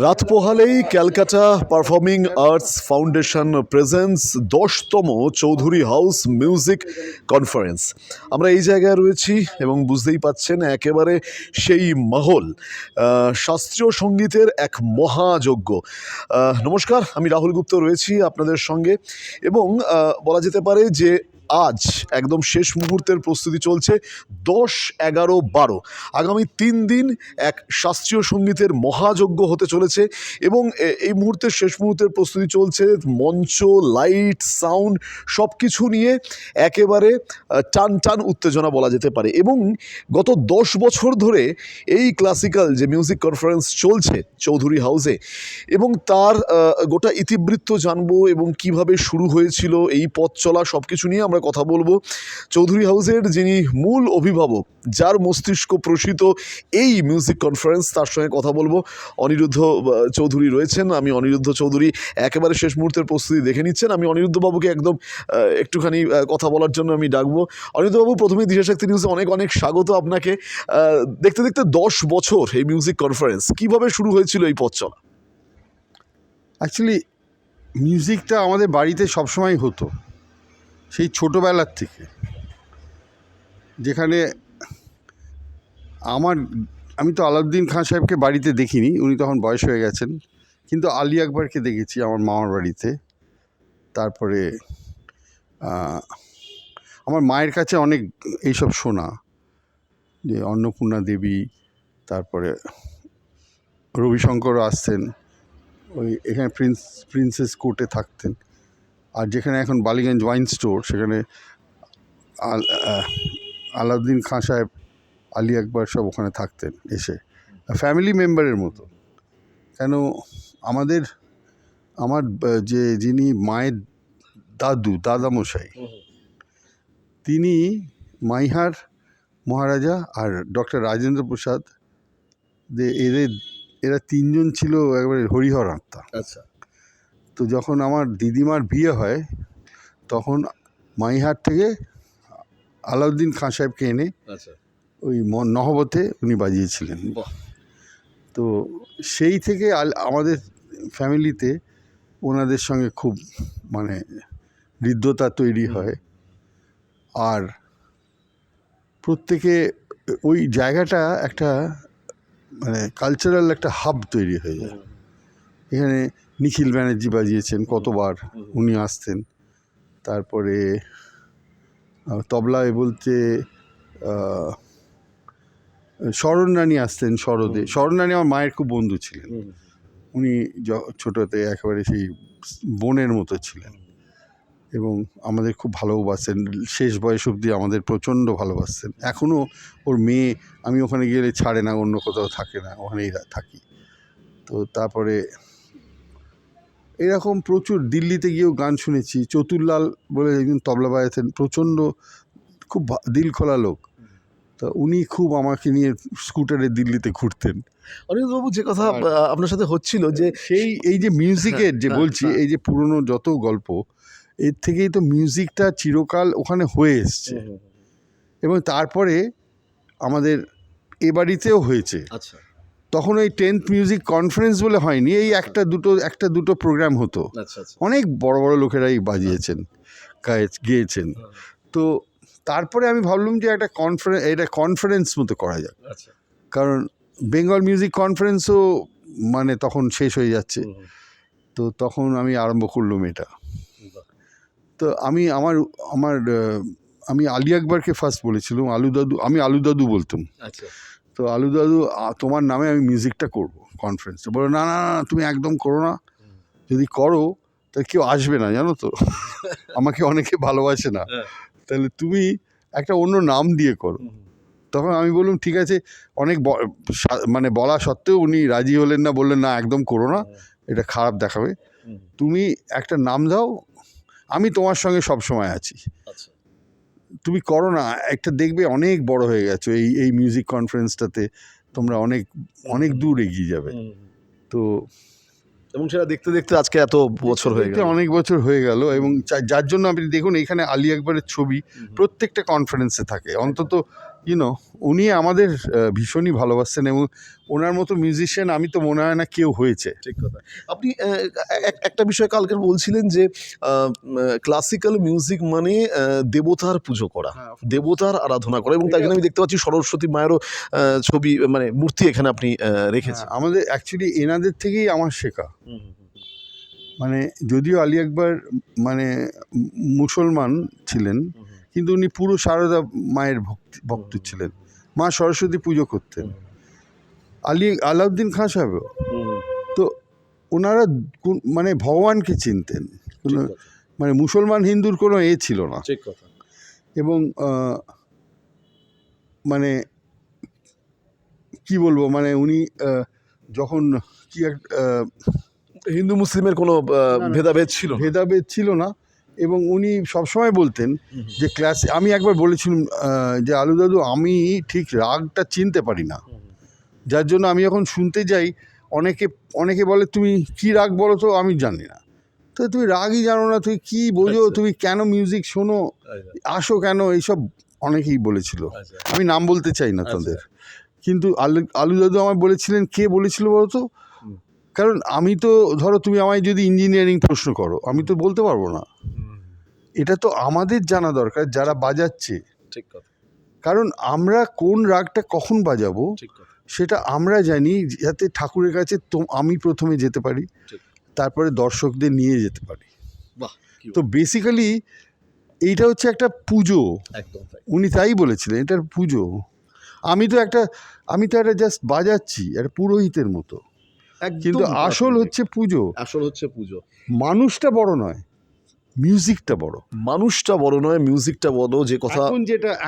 রাত পোহালেই Calcutta performing arts foundation presents 10তম চৌধুরী হাউস মিউজিক কনফারেন্স। আমরা এই জায়গায় রয়েছি এবং বুঝতেই পাচ্ছেন একেবারে সেই মহল, শাস্ত্রীয় সঙ্গীতের এক মহাযজ্ঞ। নমস্কার, আমি রাহুল গুপ্ত রয়েছি আপনাদের সঙ্গে এবং বলা যেতে পারে যে আজ একদম শেষ মুহূর্তের প্রস্তুতি চলছে। 10, 11, 12 আগামী 3 দিন এক শাস্ত্রীয় সঙ্গীতের মহাযজ্ঞ হতে চলেছে এবং এই মুহূর্তের শেষ মুহূর্তের প্রস্তুতি চলছে। মঞ্চ, লাইট, সাউন্ড সব কিছু নিয়ে একেবারে টান টান উত্তেজনা বলা যেতে পারে। এবং গত 10 বছর ধরে এই ক্লাসিক্যাল যে মিউজিক কনফারেন্স চলছে চৌধুরী হাউসে এবং তার গোটা ইতিবৃত্ত জানবো এবং কিভাবে শুরু হয়েছিল এই পথ চলা সব কিছু নিয়ে আমরা কথা বলবো। চৌধুরী হাউসের যিনি মূল অভিভাবক, যার মস্তিষ্ক প্রসূত এই মিউজিক কনফারেন্স, তার সঙ্গে কথা বলবো। অনিরুদ্ধ চৌধুরী রয়েছেন। আমি অনিরুদ্ধ চৌধুরী একেবারে শেষ মুহূর্তের প্রস্তুতি দেখে নিচ্ছেন। আমি অনিরুদ্ধবাবুকে একদম একটুখানি কথা বলার জন্য আমি ডাকবো। অনিরুদ্ধবাবু, প্রথমেই দিশাশক্তি নিউজে অনেক অনেক স্বাগত আপনাকে। দেখতে দেখতে 10 বছর এই মিউজিক কনফারেন্স, কিভাবে শুরু হয়েছিল এই পথ চলা? অ্যাকচুয়ালি মিউজিকটা আমাদের বাড়িতে সবসময় হতো, সেই ছোটোবেলার থেকে। যেখানে আমি তো আলাউদ্দিন খান সাহেবকে বাড়িতে দেখিনি, উনি তখন বয়স হয়ে গেছেন, কিন্তু আলী আকবরকে দেখেছি আমার মামার বাড়িতে। তারপরে আমার মায়ের কাছে অনেক এইসব শোনা, যে অন্নপূর্ণা দেবী, তারপরে রবিশঙ্করও আসতেন, ওই এখানে প্রিন্সেস কোর্টে থাকতেন। আর যেখানে এখন বালিগঞ্জ ওয়াইন স্টোর, সেখানে আলাউদ্দিন খান সাহেব, আলী আকবর সব ওখানে থাকতেন এসে, ফ্যামিলি মেম্বারের মতো। কেন আমার যিনি মায়ের দাদামশাই, তিনি মাইহার মহারাজা আর ডক্টর রাজেন্দ্র প্রসাদ, এরা তিনজন ছিল একবারে হরিহর আত্মা। আচ্ছা। তো যখন আমার দিদিমার বিয়ে হয়, তখন মাইহার থেকে আলাউদ্দিন খান সাহেবকে এনে ওই নহবতে উনি বাজিয়েছিলেন। তো সেই থেকে আমাদের ফ্যামিলিতে ওনাদের সঙ্গে খুব মানে হৃদ্যতা তৈরি হয়। আর প্রত্যেকে ওই জায়গাটা একটা মানে কালচারাল একটা হাব তৈরি হয়ে যায়। এখানে নিখিল ব্যানার্জি বাজিয়েছেন কতবার, উনি আসতেন। তারপরে তবলায় বলতে শরণ রানী আসতেন। শরণ রানী আমার মায়ের খুব বন্ধু ছিলেন। উনি ছোটোতে একেবারে সেই বোনের মতো ছিলেন এবং আমাদের খুব ভালোবাসতেন। শেষ বয়স অবধি আমাদের প্রচণ্ড ভালোবাসতেন। এখনও ওর মেয়ে, আমি ওখানে গেলে ছাড়ে না, অন্য কোথাও থাকে না, ওখানেই থাকি। তো তারপরে এরকম প্রচুর দিল্লিতে গিয়েও গান শুনেছি। চতুরলাল বলে একজন তবলা বাজাতেন, প্রচণ্ড খুব দিল খোলা লোক। তো উনি খুব আমাকে নিয়ে স্কুটারে দিল্লিতে ঘুরতেন। অনিরুদ্ধবাবু, যে কথা আপনার সাথে হচ্ছিল যে এই যে মিউজিকের যে বলছি, এই যে পুরনো যত গল্প, এর থেকেই তো মিউজিকটা চিরকাল ওখানে হয়ে এসছে। এবং তারপরে আমাদের এ বাড়িতেও হয়েছে। আচ্ছা। তখন ওই 10th মিউজিক কনফারেন্স বলে হয়নি, এই একটা দুটো প্রোগ্রাম হতো। অনেক বড় বড় লোকেরাই বাজিয়েছেন, গেয়েছেন। তো তারপরে আমি ভাবলাম যে এটা কনফারেন্স মতো করা যাক। কারণ বেঙ্গল মিউজিক কনফারেন্সও মানে তখন শেষ হয়ে যাচ্ছে। তো তখন আমি আরম্ভ করলাম এটা। তো আমি আলী আকবরকে ফার্স্ট বলেছিলাম, আমি আলু দাদু বলতাম। তো আলু দাদু, তোমার নামে আমি মিউজিকটা করব কনফারেন্স। বলো না না না, তুমি একদম করো না, যদি করো তাহলে কেউ আসবে না, জানো তো। আমাকে অনেকে ভালোবাসে না, তাহলে তুমি একটা অন্য নাম দিয়ে করো। তখন আমি বললাম ঠিক আছে। অনেক মানে বলা সত্ত্বেও উনি রাজি হলেন না, বললেন না একদম করো না, এটা খারাপ দেখাবে, তুমি একটা নাম দাও, আমি তোমার সঙ্গে সব সময় আছি, তুমি করো না, একটা দেখবে অনেক বড় হয়ে গেছো এই মিউজিক কনফারেন্সটাতে, তোমরা অনেক অনেক দূর এগিয়ে যাবে। তো এবং সেটা দেখতে দেখতে আজকে এত বছর হয়ে গেল, অনেক বছর হয়ে গেল। এবং যার জন্য আপনি দেখুন এখানে আলী আকবরের ছবি প্রত্যেকটা কনফারেন্সে থাকে, অন্তত ইউনো উনি আমাদের ভীষণই ভালোবাসতেন এবং ওনার মতো মিউজিশিয়ান আমি তো মনে হয় না কেউ হয়েছে। ঠিক কথা। আপনি একটা বিষয় কালকে বলছিলেন যে ক্লাসিক্যাল মিউজিক মানে দেবতার পুজো করা, হ্যাঁ, দেবতার আরাধনা করা, এবং তাই জন্য আমি দেখতে পাচ্ছি সরস্বতী মায়েরও ছবি, মানে মূর্তি এখানে আপনি রেখেছেন। আমাদের অ্যাকচুয়ালি এনাদের থেকেই আমার শেখা। মানে যদিও আলী আকবর মানে মুসলমান ছিলেন, কিন্তু উনি পুরো সারদা মায়ের ভক্ত ছিলেন, মা সরস্বতী পুজো করতেন। আলাউদ্দিন খাঁ সাহেবও তো ওনারা মানে ভগবানকে চিনতেন, কোনো মানে মুসলমান হিন্দুর কোনো ছিল না। ঠিক কথা। এবং মানে কি বলবো, মানে উনি যখন কি হিন্দু মুসলিমের কোনো ভেদাভেদ ছিল না। ভেদাভেদ ছিল না। এবং উনি সবসময় বলতেন যে আমি একবার বলেছিলাম যে আলু দাদু আমি ঠিক রাগটা চিনতে পারি না, যার জন্য আমি যখন শুনতে যাই অনেকে বলে তুমি কি রাগ বলো তো, আমি জানি না। তো তুমি রাগই জানো না, তুই কি বোঝো, তুমি কেন মিউজিক শোনো, আসো কেন, এইসব অনেকেই বলেছিল। আমি নাম বলতে চাই না তাদের, কিন্তু আলু দাদু আমায় বলেছিলেন। কে বলেছিল বলতো? কারণ আমি তো, ধরো তুমি আমায় যদি ইঞ্জিনিয়ারিং প্রশ্ন করো, আমি তো বলতে পারবো না। এটা তো আমাদের জানা দরকার যারা বাজাচ্ছে। ঠিক কথা। কারণ আমরা কোন রাগটা কখন বাজাবো সেটা আমরা জানি, যাতে ঠাকুরের কাছে আমি প্রথমে যেতে পারি, তারপরে দর্শকদের নিয়ে যেতে পারি। তো বেসিক্যালি এইটা হচ্ছে একটা পুজো। উনি তাই বলেছিলেন, এটার পুজো। আমি তো একটা জাস্ট বাজাচ্ছি একটা পুরোহিতের মতো, কিন্তু আসল হচ্ছে পুজো। আসল হচ্ছে পুজো। মানুষটা বড় নয়, মিউজিকটা বড়। মানুষটা বড় নয়, মিউজিকটা বড়। যে কথা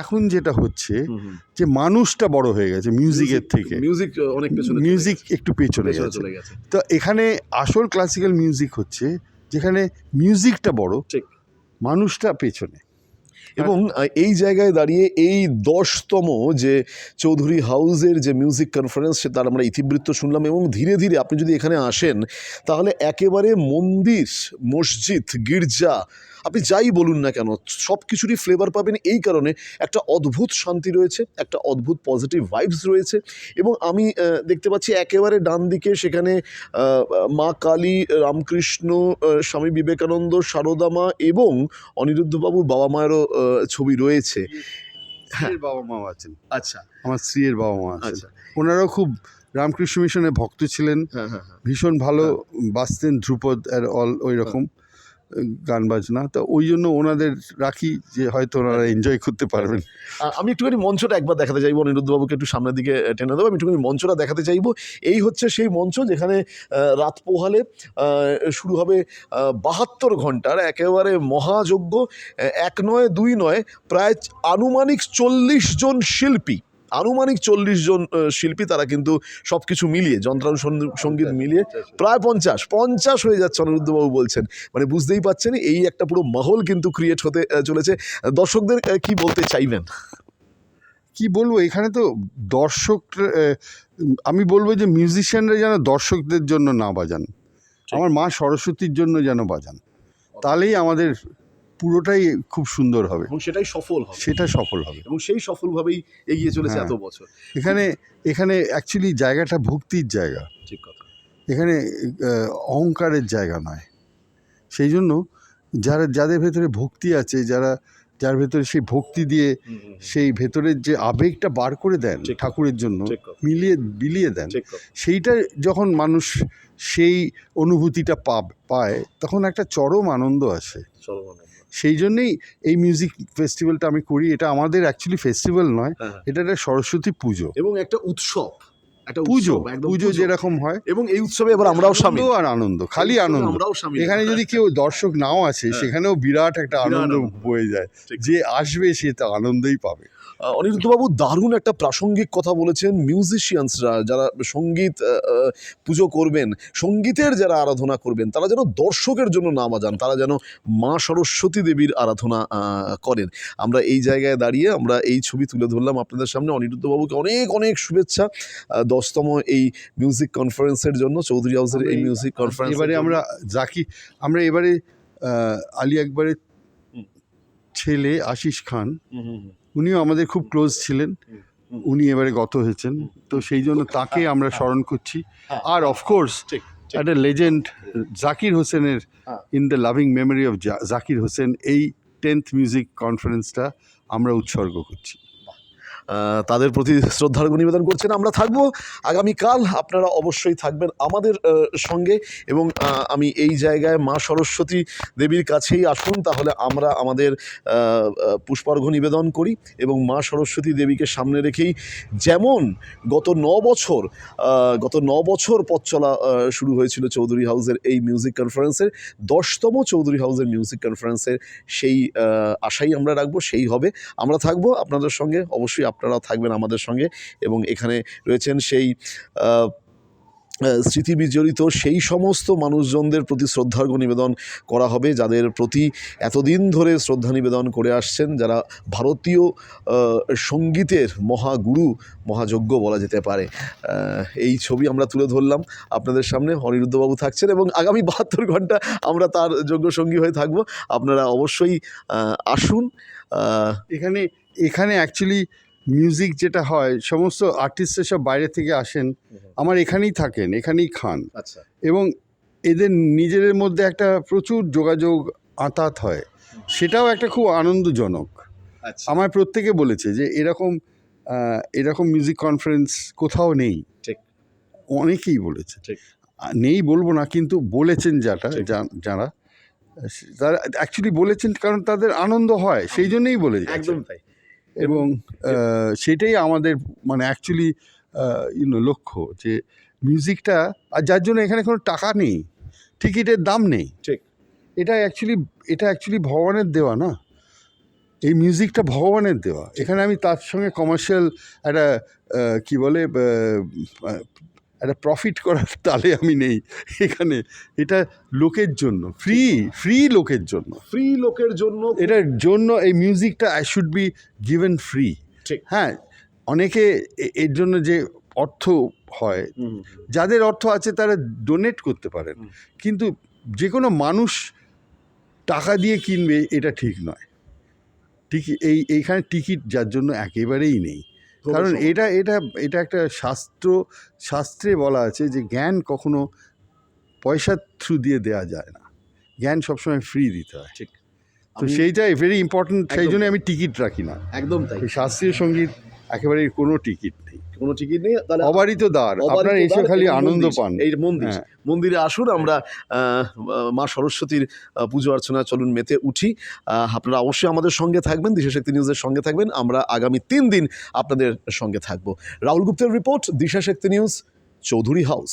এখন যেটা হচ্ছে যে মানুষটা বড় হয়ে গেছে মিউজিকের থেকে, মিউজিক একটু পেছনে চলে গেছে। তো এখানে আসল ক্লাসিক্যাল মিউজিক হচ্ছে যেখানে মিউজিকটা বড়, মানুষটা পেছনে। এবং এই জায়গায় দাঁড়িয়ে এই 10তম যে চৌধুরী হাউসের যে মিউজিক কনফারেন্স, সে তার আমরা ইতিবৃত্ত শুনলাম। এবং ধীরে ধীরে আপনি যদি এখানে আসেন তাহলে একেবারে মন্দির, মসজিদ, গির্জা, আপনি যাই বলুন না কেন সব কিছুরই ফ্লেভার পাবেন। এই কারণে একটা অদ্ভুত শান্তি রয়েছে, একটা অদ্ভুত পজিটিভ ভাইবস রয়েছে। এবং আমি দেখতে পাচ্ছি একেবারে ডান দিকে সেখানে মা কালী, রামকৃষ্ণ, স্বামী বিবেকানন্দ, সারদা মা এবং অনিরুদ্ধবাবুর বাবা মায়েরও ছবি রয়েছে। হ্যাঁ, বাবা মা আছেন। আচ্ছা, আমার স্ত্রীর বাবা মা আছেন। ওনারাও খুব রামকৃষ্ণ মিশনের ভক্ত ছিলেন। ভীষণ ভালো বাজতেন, ধ্রুপদ আর ওই রকম গান বাজনা। তো ওই জন্য ওনাদের রাখি যে হয়তো ওনারা এনজয় করতে পারবেন। আমি একটুখানি মঞ্চটা একবার দেখাতে চাইবো, অনিরুদ্ধবাবুকে একটু সামনের দিকে টেনে দেবো। আমি একটুখানি মঞ্চটা দেখাতে চাইবো। এই হচ্ছে সেই মঞ্চ যেখানে রাত পোহালে শুরু হবে 72 ঘন্টার একেবারে মহাযজ্ঞ। 1 নয় 2 নয়, প্রায় আনুমানিক 40 জন শিল্পী, আনুমানিক 40 জন শিল্পী, তারা কিন্তু সব কিছু মিলিয়ে, যন্ত্রাংশ সঙ্গীত মিলিয়ে প্রায় 50 হয়ে যাচ্ছে অনিরুদ্ধবাবু বলছেন। মানে বুঝতেই পারছেন এই একটা পুরো মাহল কিন্তু ক্রিয়েট হতে চলেছে। দর্শকদের কি বলতে চাইবেন? কি বলবো, এখানে তো দর্শক, আমি বলবো যে মিউজিশিয়ানরা যেন দর্শকদের জন্য না বাজান, আমার মা সরস্বতীর জন্য যেন বাজান, তাহলেই আমাদের পুরোটাই খুব সুন্দর হবে এবং সেটাই সফল হবে, সেটা সফল হবে। এবং সেই সফলভাবেই এগিয়ে চলেছে এত বছর। এখানে অ্যাকচুয়ালি জায়গাটা ভক্তির জায়গা, ঠিক কথা। এখানে অহংকারের জায়গা নয়। সেই জন্য যাদের ভেতরে ভক্তি আছে, যার ভেতরে সেই ভক্তি দিয়ে সেই ভেতরের যে আবেগটা বার করে দেন ঠাকুরের জন্য, বিলিয়ে দেন, সেইটা যখন মানুষ সেই অনুভূতিটা পায়, তখন একটা চরম আনন্দ আসে। সেই জন্যেই এই মিউজিক ফেস্টিভ্যালটা আমি করি। এটা আমাদের অ্যাকচুয়ালি ফেস্টিভ্যাল নয়, এটা একটা সরস্বতী পুজো এবং একটা উৎসব, পুজো যেরকম হয়। এবং এই উৎসবে এবার আমরাও শামিল, আর আনন্দ, খালি আনন্দ। এখানে যদি কেউ দর্শক নাও আছে, সেখানেও বিরাট একটা আনন্দ বয়ে যায়। যে আসবে সে তো আনন্দই পাবে। অনিরুদ্ধবাবু দারুণ একটা প্রাসঙ্গিক কথা বলেছেন। মিউজিশিয়ানসরা যারা সঙ্গীত পুজো করবেন, সঙ্গীতের যারা আরাধনা করবেন, তারা যেন দর্শকের জন্য না বাজান, তারা যেন মা সরস্বতী দেবীর আরাধনা করেন। আমরা এই জায়গায় দাঁড়িয়ে আমরা এই ছবি তুলে ধরলাম আপনাদের সামনে। অনিরুদ্ধবাবুকে অনেক অনেক শুভেচ্ছা 10তম এই মিউজিক কনফারেন্সের জন্য, চৌধুরী হাউসের এই মিউজিক কনফারেন্স। এবারে আমরা এবারে আলী আকবরের ছেলে আশিস খান, উনিও আমাদের খুব ক্লোজ ছিলেন, উনি এবারে গত হয়েছেন, তো সেই জন্য তাকে আমরা স্মরণ করছি। আর অফকোর্স একটা লেজেন্ড জাকির হোসেনের in the loving memory of Zakir Hossain এই 10th মিউজিক কনফারেন্সটা আমরা উৎসর্গ করছি। তাদের প্রতি শ্রদ্ধার্ঘ্য নিবেদন করছেন। আমরা থাকবো আগামীকাল, আপনারা অবশ্যই থাকবেন আমাদের সঙ্গে। এবং আমি এই জায়গায় মা সরস্বতী দেবীর কাছেই আসুন, তাহলে আমরা আমাদের পুষ্পার্ঘ্য নিবেদন করি এবং মা সরস্বতী দেবীকে সামনে রেখেই যেমন গত 9 বছর পথ চলা শুরু হয়েছিল চৌধুরী হাউসের এই মিউজিক কনফারেন্সের 10তম চৌধুরী হাউসের মিউজিক কনফারেন্সের, সেই আশাই আমরা রাখবো, সেই হবে। আমরা থাকবো আপনাদের সঙ্গে, অবশ্যই আপনারাও থাকবেন আমাদের সঙ্গে। এবং এখানে রয়েছেন সেই স্মৃতি বিজড়িত সেই সমস্ত মানুষজনদের প্রতি শ্রদ্ধার্ঘ্য নিবেদন করা হবে, যাদের প্রতি এতদিন ধরে শ্রদ্ধা নিবেদন করে আসছেন, যারা ভারতীয় সঙ্গীতের মহাগুরু, মহাযজ্ঞ বলা যেতে পারে। এই ছবি আমরা তুলে ধরলাম আপনাদের সামনে। অনিরুদ্ধবাবু থাকছেন এবং আগামী 72 ঘন্টা আমরা তার যোগ্য সঙ্গী হয়ে থাকব। আপনারা অবশ্যই আসুন। এখানে অ্যাকচুয়ালি মিউজিক যেটা হয়, সমস্ত আর্টিস্টরা সব বাইরে থেকে আসেন, আমার এখানেই থাকেন, এখানেই খান। আচ্ছা, এবং এদের নিজেদের মধ্যে একটা প্রচুর যোগাযোগ আঁতাত হয়, সেটাও একটা খুব আনন্দজনক। আচ্ছা, আমার প্রত্যেকে বলেছে যে এরকম মিউজিক কনফারেন্স কোথাও নেই। ঠিক, অনেকেই বলেছে, ঠিক। নেই বলবো না, কিন্তু বলেছেন ঠিক। যারা তারা অ্যাকচুয়ালি বলেছেন, কারণ তাদের আনন্দ হয়, সেই জন্যই বলে গেছেন। একদম তাই। এবং সেটাই আমাদের মানে অ্যাকচুয়ালি লক্ষ্য, যে মিউজিকটা, আর যার জন্য এখানে কোনো টাকা নেই, টিকিটের দাম নেই, ঠিক। এটা অ্যাকচুয়ালি ভগবানের দেওয়া না, এই মিউজিকটা ভগবানের দেওয়া। এখানে আমি তার সঙ্গে কমার্শিয়াল একটা কি বলে একটা প্রফিট করার তালে আমি নেই এখানে। এটা লোকের জন্য, ফ্রি লোকের জন্য, ফ্রি লোকের জন্য, এটার জন্য এই মিউজিকটা I should be given free. ঠিক। হ্যাঁ, অনেকে এর জন্য যে অর্থ হয়, যাদের অর্থ আছে তারা ডোনেট করতে পারেন, কিন্তু যে কোনো মানুষ টাকা দিয়ে কিনবে এটা ঠিক নয়। এইখানে টিকিট যার জন্য একেবারেই নেই, কারণ এটা একটা শাস্ত্রে বলা আছে যে জ্ঞান কখনো পয়সার থ্রু দিয়ে দেওয়া যায় না, জ্ঞান সবসময় ফ্রি দিতে হয়। ঠিক। তো সেইটাই ভেরি ইম্পর্টেন্ট, সেই জন্য আমি টিকিট রাখি না। একদম তাই। শাস্ত্রীয় সঙ্গীত একেবারে কোনো টিকিট নেই, কোনো টিকিট নেই। তাহলে অবারিত দ্বার, আপনারা এসে খালি আনন্দ পান। এই মন্দিরে আসুন, আমরা মা সরস্বতীর পুজো অর্চনা চলুন মেতে উঠি। আপনারা অবশ্যই আমাদের সঙ্গে থাকবেন, দিশাশক্তি নিউজের সঙ্গে থাকবেন। আমরা আগামী 3 দিন আপনাদের সঙ্গে থাকবো। রাহুল গুপ্তের রিপোর্ট, দিশাশক্তি নিউজ, চৌধুরী হাউস।